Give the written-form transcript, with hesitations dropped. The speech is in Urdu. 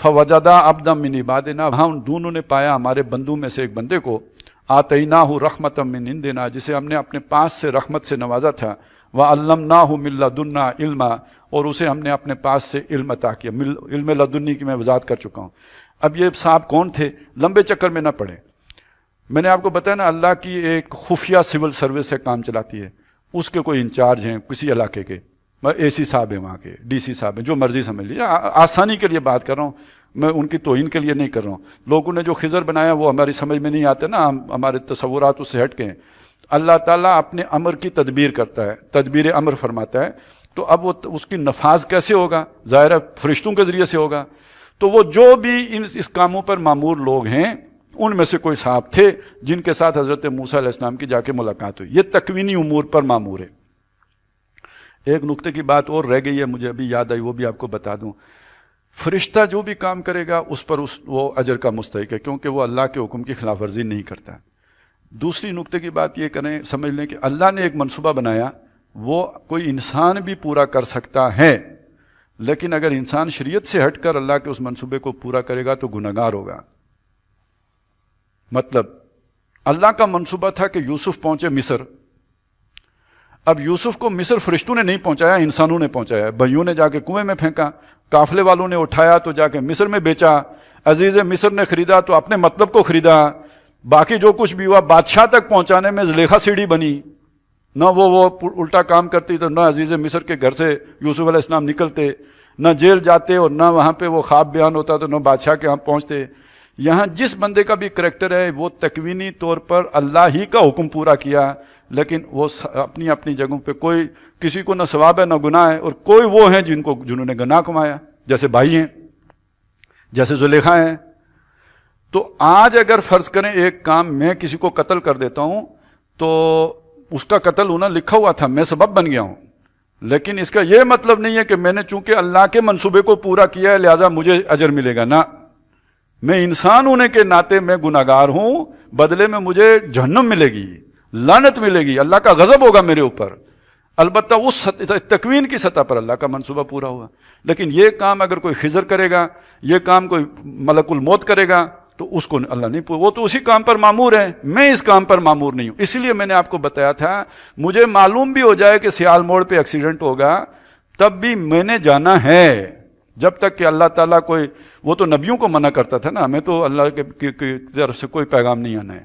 فوجدا عبدا من عبادنا، وہاں ان دونوں نے پایا ہمارے بندوں میں سے ایک بندے کو، آتیناہ رحمتا من عندنا، جسے ہم نے اپنے پاس سے رحمت سے نوازا تھا، وعلمناہ من لدنا علما، اور اسے ہم نے اپنے پاس سے علم عطا کیا۔ علم لدنی کی میں وضاحت کر چکا ہوں۔ اب یہ صاحب کون تھے، لمبے چکر میں نہ پڑے، میں نے آپ کو بتایا نا اللہ کی ایک خفیہ سول سروس ہے، کام چلاتی ہے، اس کے کوئی انچارج ہیں کسی علاقے کے، اے سی صاحب ہیں وہاں کے، ڈی سی صاحب ہیں، جو مرضی سمجھ لیجیے، آسانی کے لیے بات کر رہا ہوں، میں ان کی توہین کے لیے نہیں کر رہا ہوں۔ لوگوں نے جو خضر بنایا وہ ہماری سمجھ میں نہیں آتے نا، ہمارے تصورات اس سے ہٹ کے ہیں۔ اللہ تعالیٰ اپنے امر کی تدبیر کرتا ہے، تدبیر امر فرماتا ہے، تو اب وہ اس کی نفاذ کیسے ہوگا؟ ظاہر ہے فرشتوں کے ذریعے سے ہوگا۔ تو وہ جو بھی اس کاموں پر مامور لوگ ہیں، ان میں سے کوئی صاحب تھے جن کے ساتھ حضرت موسیٰ علیہ السلام کی جا کے ملاقات ہوئی۔ یہ تکوینی امور پر مامور ہے۔ ایک نقطے کی بات اور رہ گئی ہے، مجھے ابھی یاد آئی، وہ بھی آپ کو بتا دوں۔ فرشتہ جو بھی کام کرے گا اس پر وہ اجر کا مستحق ہے، کیونکہ وہ اللہ کے حکم کی خلاف ورزی نہیں کرتا۔ دوسری نقطے کی بات یہ کریں، سمجھ لیں کہ اللہ نے ایک منصوبہ بنایا، وہ کوئی انسان بھی پورا کر سکتا ہے، لیکن اگر انسان شریعت سے ہٹ کر اللہ کے اس منصوبے کو پورا کرے گا تو گنہگار ہوگا۔ مطلب اللہ کا منصوبہ تھا کہ یوسف پہنچے مصر، اب یوسف کو مصر فرشتوں نے نہیں پہنچایا، انسانوں نے پہنچایا۔ بھائیوں نے جا کے کنویں میں پھینکا، قافلے والوں نے اٹھایا تو جا کے مصر میں بیچا، عزیز مصر نے خریدا تو اپنے مطلب کو خریدا، باقی جو کچھ بھی ہوا بادشاہ تک پہنچانے میں زلیخا سیڑھی بنی، نہ وہ الٹا کام کرتی تو نہ عزیز مصر کے گھر سے یوسف علیہ السلام نکلتے، نہ جیل جاتے اور نہ وہاں پہ وہ خواب بیان ہوتا تو نہ بادشاہ کے ہاں پہنچتے۔ یہاں جس بندے کا بھی کریکٹر ہے وہ تکوینی طور پر اللہ ہی کا حکم پورا کیا، لیکن وہ اپنی اپنی جگہوں پہ کوئی کسی کو نہ ثواب ہے نہ گناہ ہے، اور کوئی وہ ہیں جنہوں نے گناہ کمایا، جیسے بھائی ہیں، جیسے زلیخا ہیں۔ تو آج اگر فرض کریں ایک کام میں کسی کو قتل کر دیتا ہوں تو اس کا قتل ہونا لکھا ہوا تھا، میں سبب بن گیا ہوں، لیکن اس کا یہ مطلب نہیں ہے کہ میں نے چونکہ اللہ کے منصوبے کو پورا کیا ہے لہٰذا مجھے اجر ملے گا، نہ، میں انسان ہونے کے ناطے میں گناہگار ہوں، بدلے میں مجھے جہنم ملے گی، لعنت ملے گی، اللہ کا غضب ہوگا میرے اوپر، البتہ اس تکوین کی سطح پر اللہ کا منصوبہ پورا ہوا۔ لیکن یہ کام اگر کوئی خضر کرے گا، یہ کام کوئی ملک الموت کرے گا تو اس کو اللہ نہیں پورا، وہ تو اسی کام پر مامور ہے، میں اس کام پر مامور نہیں ہوں۔ اسی لیے میں نے آپ کو بتایا تھا، مجھے معلوم بھی ہو جائے کہ سیال موڑ پہ ایکسیڈنٹ ہوگا تب بھی میں نے جانا ہے، جب تک کہ اللہ تعالیٰ کوئی، وہ تو نبیوں کو منع کرتا تھا نا، ہمیں تو اللہ کی طرف سے کوئی پیغام نہیں آنا ہے۔